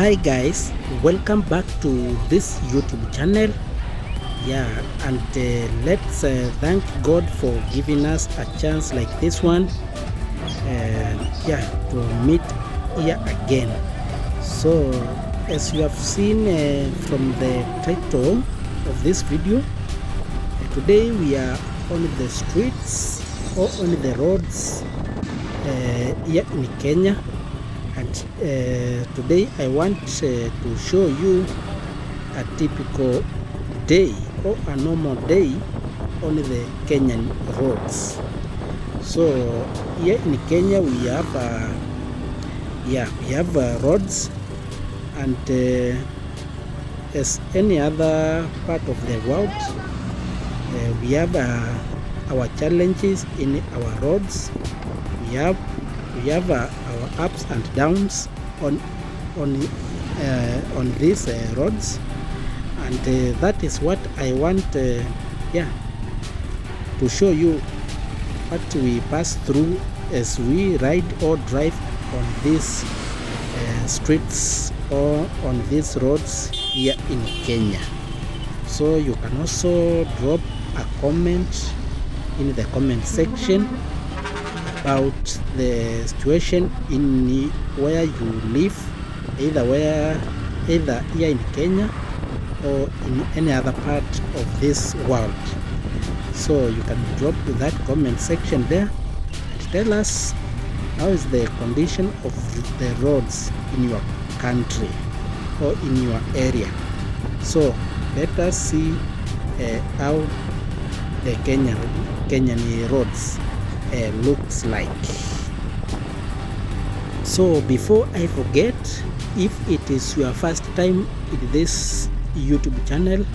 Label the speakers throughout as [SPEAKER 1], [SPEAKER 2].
[SPEAKER 1] Hi guys, welcome back to this YouTube channel. And let's thank God for giving us a chance like this one, to meet here again. So as you have seen from the title of this video, today we are on the streets or on the roads here in Kenya. And today I want to show you a typical day or a normal day on the Kenyan roads. So here in Kenya we have roads, and as any other part of the world, we have our challenges in our roads. We have our ups and downs on these roads, and that is what I want to show you, what we pass through as we ride or drive on these streets or on these roads here in Kenya. So you can also drop a comment in the comment section about the situation in where you live, either here in Kenya or in any other part of this world. So you can drop that comment section there and tell us how is the condition of the roads in your country or in your area. So let us see how the Kenyan roads looks like. So before I forget, if it is your first time in this YouTube channel,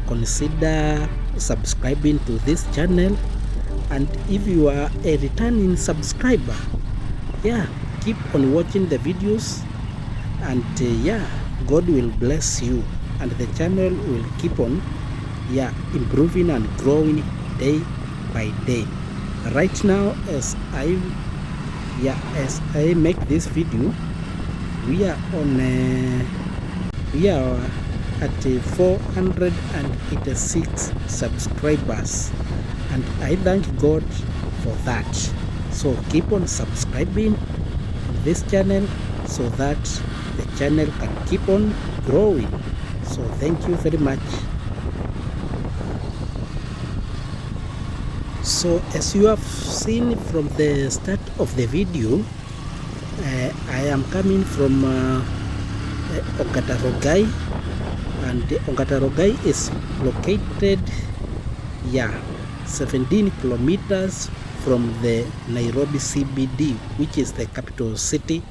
[SPEAKER 1] consider subscribing to this channel. And if you are a returning subscriber, keep on watching the videos, and God will bless you, and the channel will keep on improving and growing day by day. Right now, as I make this video, we are at 486 subscribers, and I thank God for that. So keep on subscribing this channel so that the channel can keep on growing. So thank you very much. So as you have seen from the start of the video, I am coming from Ongatarongai, and Ongatarongai is located 17 kilometers from the Nairobi CBD, which is the capital city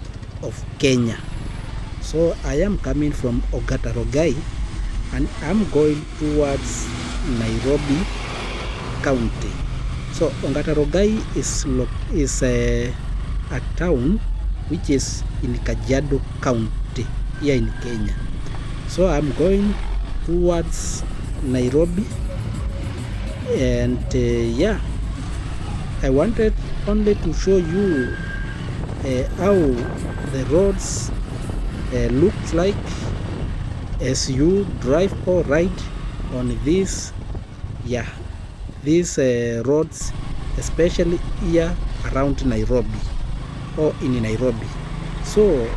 [SPEAKER 1] of Kenya. So I am coming from Ongatarongai and I'm going towards Nairobi County. So Ongatarongai is a town which is in Kajiado County here in Kenya. So I'm going towards Nairobi, and I wanted only to show you how the roads looks like as you drive or ride on these roads, especially here around Nairobi or in Nairobi. So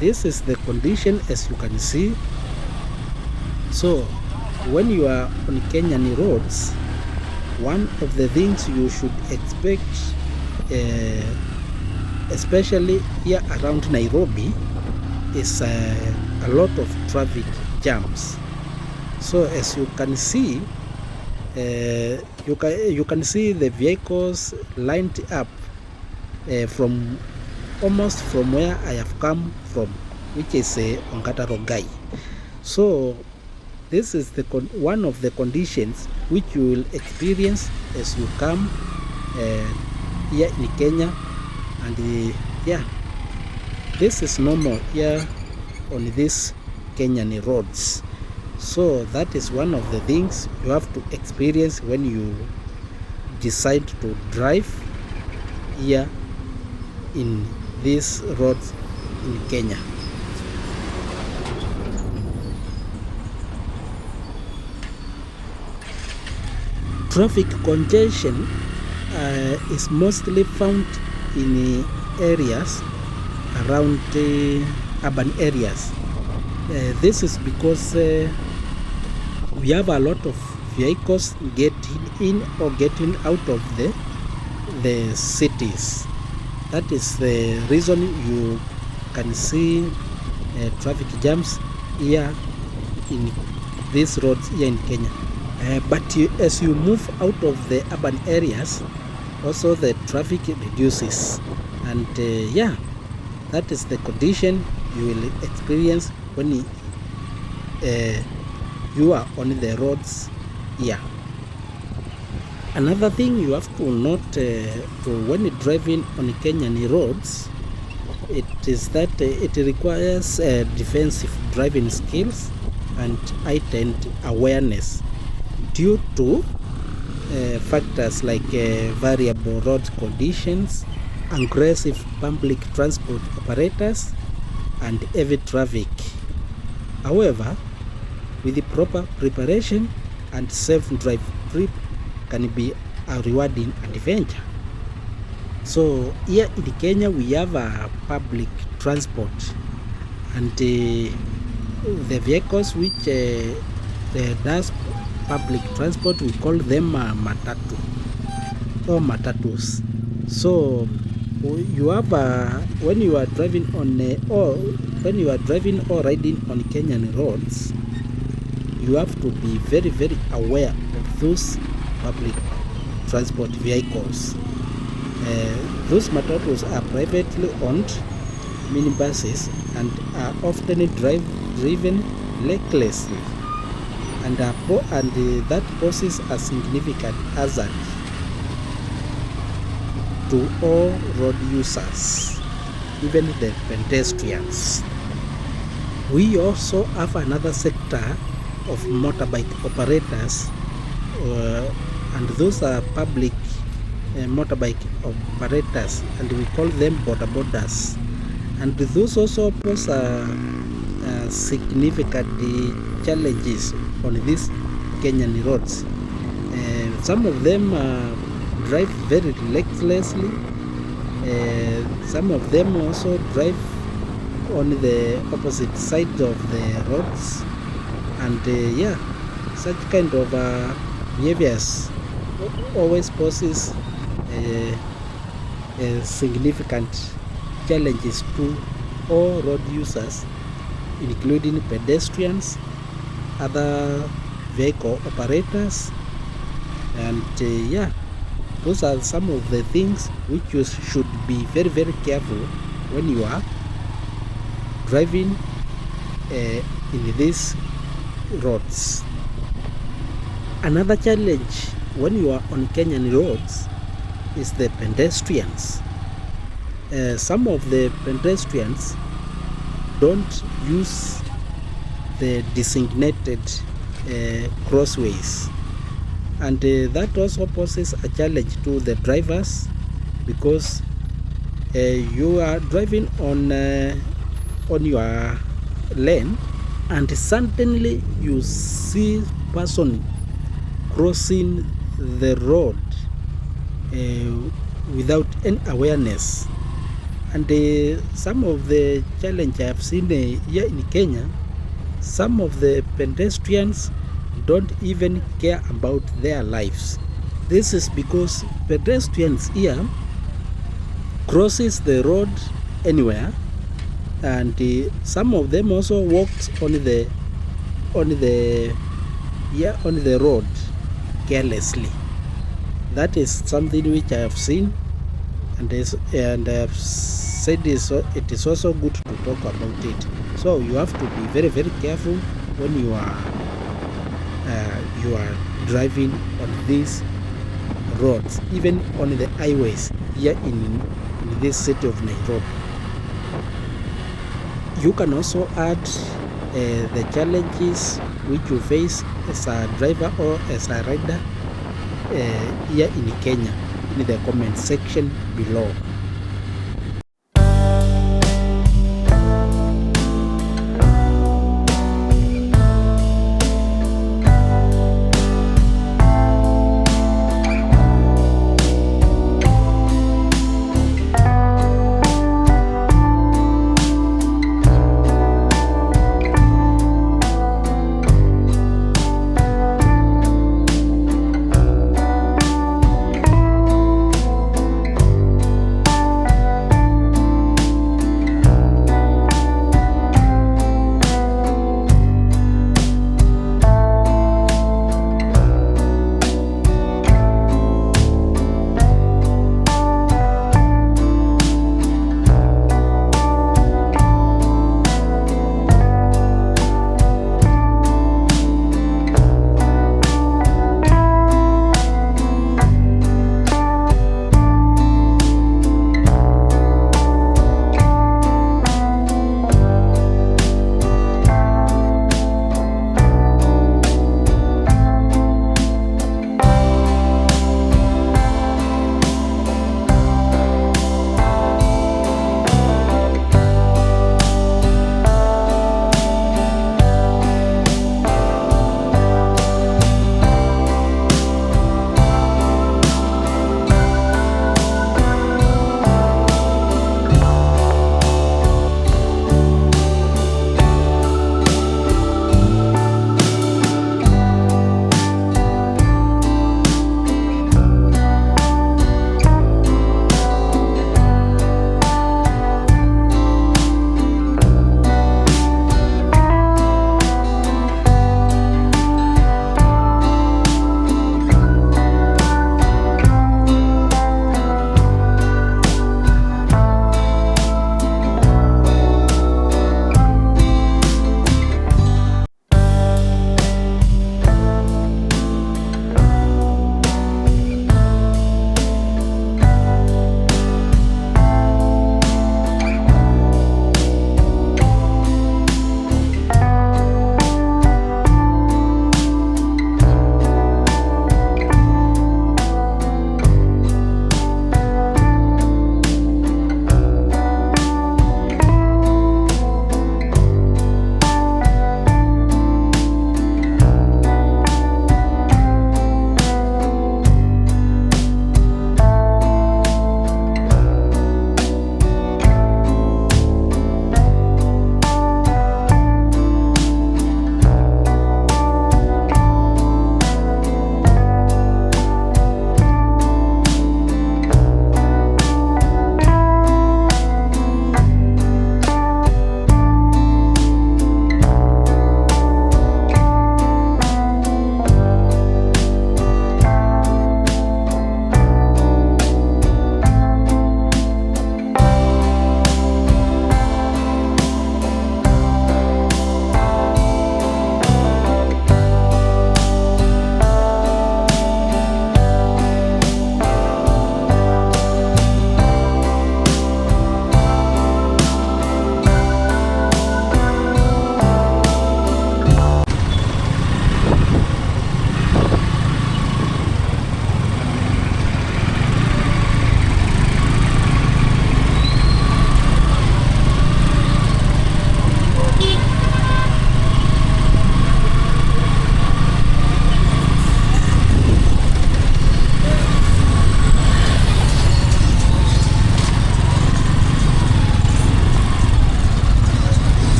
[SPEAKER 1] this is the condition as you can see. So when you are on Kenyan roads, one of the things you should expect, especially here around Nairobi, is a lot of traffic jams. So as you can see, you can see the vehicles lined up from almost from where I have come from, which is Ongatarongai. So this is one of the conditions which you will experience as you come here in Kenya, and this is normal here on these Kenyan roads. So that is one of the things you have to experience when you decide to drive here in these roads in Kenya. Traffic congestion is mostly found in areas around urban areas. This is because we have a lot of vehicles getting in or getting out of the cities. That is the reason you can see traffic jams here in these roads here in Kenya. But as you move out of the urban areas, also the traffic reduces, and that is the condition you will experience when you are on the roads here. Another thing you have to note when driving on Kenyan roads, it is that it requires defensive driving skills and heightened awareness due to factors like variable road conditions, aggressive public transport operators, and heavy traffic. However, with the proper preparation and safe drive trip can be a rewarding adventure. So here in Kenya we have a public transport, and the vehicles which does public transport, we call them matatu or matatus. So you have when you are driving on or riding on Kenyan roads, you have to be very aware of those public transport vehicles. Those matatus are privately owned minibuses and are often driven recklessly, and that poses a significant hazard to all road users, even the pedestrians. We also have another sector of motorbike operators, and those are public motorbike operators, and we call them bodabodas, and those also pose significant challenges on these Kenyan roads. Some of them drive very recklessly. Some of them also drive on the opposite side of the roads, and such kind of behaviors always poses significant challenges to all road users, including pedestrians, other vehicle operators, and those are some of the things which you should be very careful when you are driving in these roads. Another challenge when you are on Kenyan roads is the pedestrians. Some of the pedestrians don't use the designated crossways, and that also poses a challenge to the drivers, because you are driving on your lane, and suddenly you see person crossing the road without any awareness. And some of the challenge I have seen here in Kenya, some of the pedestrians don't even care about their lives. This is because pedestrians here crosses the road anywhere, and some of them also walks on the road carelessly. That is something which I have seen, and I have said it is also good to talk about it. So you have to be very careful when you are driving on these roads, even on the highways here in this city of Nairobi. You can also add the challenges which you face as a driver or as a rider here in Kenya in the comment section below.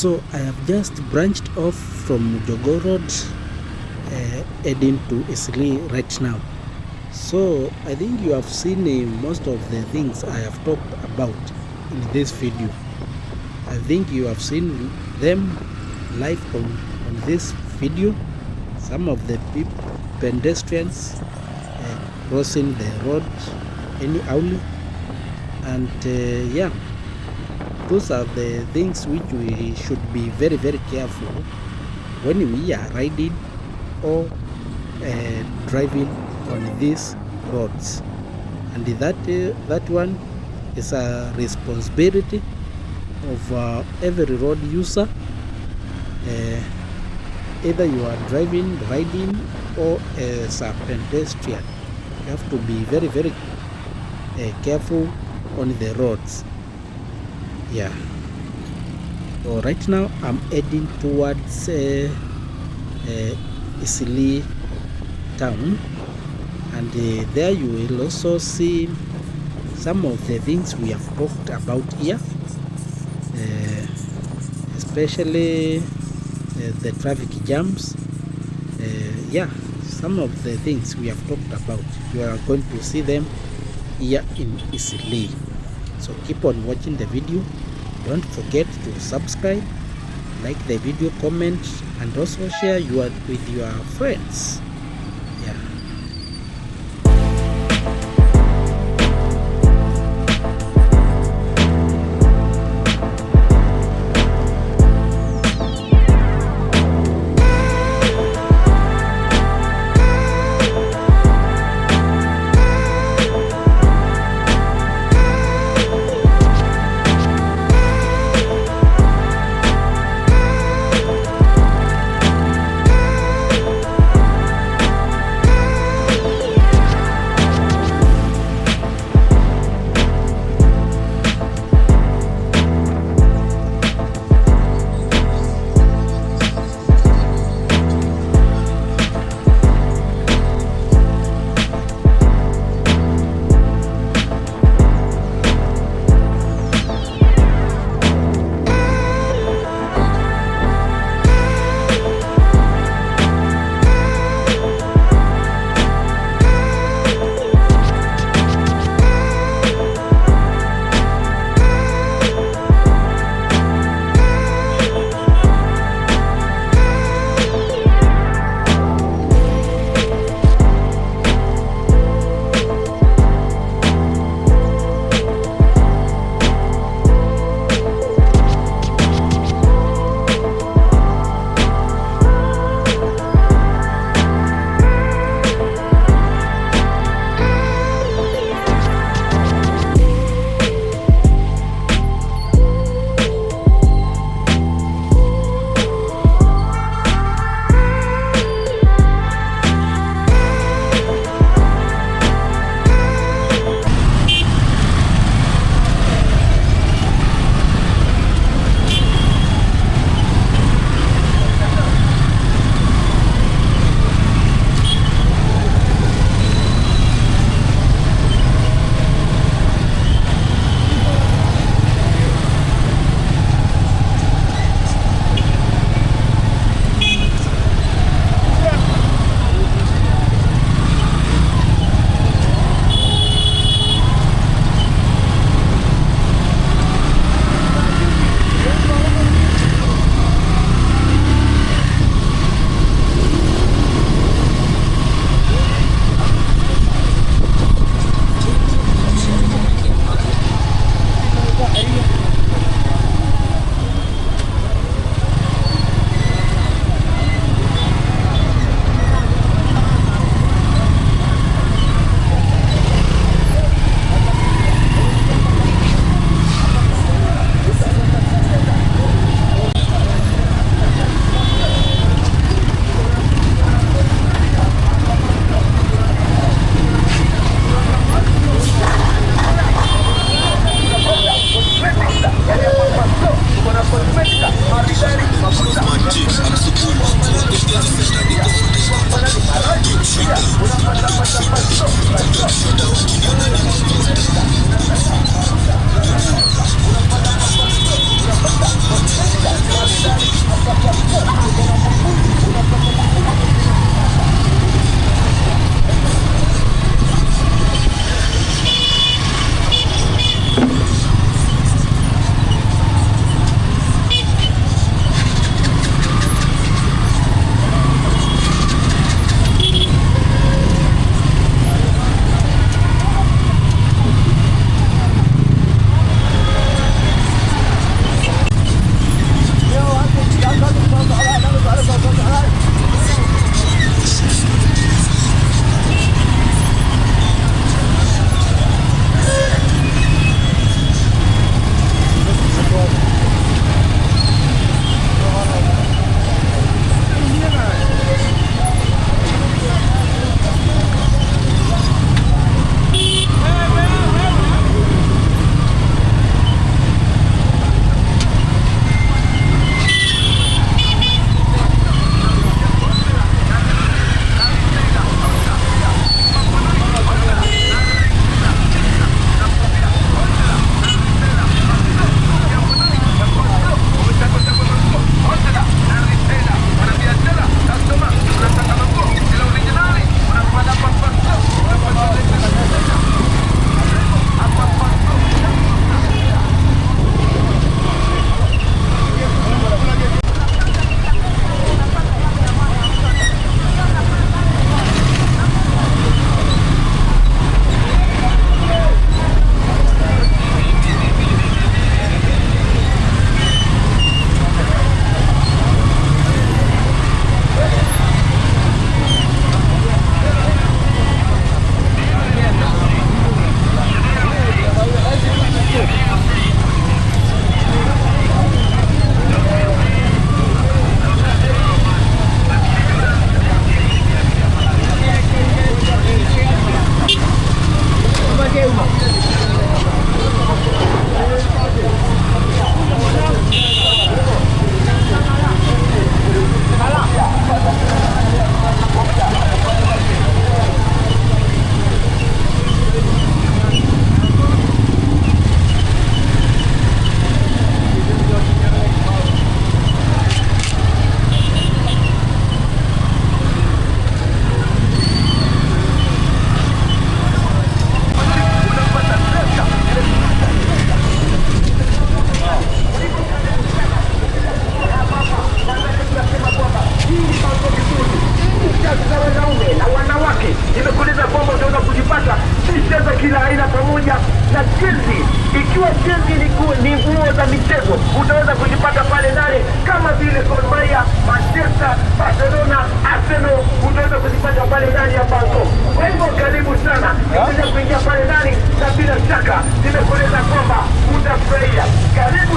[SPEAKER 1] So I have just branched off from Jogo Road heading to Isli right now. So I think you have seen most of the things I have talked about in this video. I think you have seen them live on this video. Some of the pedestrians crossing the road anyhow, and yeah, those are the things which we should be very careful when we are riding or driving on these roads. And that one is a responsibility of every road user, either you are driving, riding, or as a pedestrian. You have to be very careful on the roads. Yeah. So right now I'm heading towards Isli town, and there you will also see some of the things we have talked about here, especially the traffic jams. Yeah, some of the things we have talked about, you are going to see them here in Isli. So keep on watching the video. Don't forget to subscribe, like the video, comment, and also share with your friends. Yeah.
[SPEAKER 2] michezo utaweza kujipata pale ndani, kama vile Gor Mahia, Manchester, Barcelona, Arsenal, utaweza kujipata pale ndani ya Bangkok. Kwa hivyo karibu sana, kuingia pale ndani, na bila shaka nimekueleza kwamba utafurahia. Karibu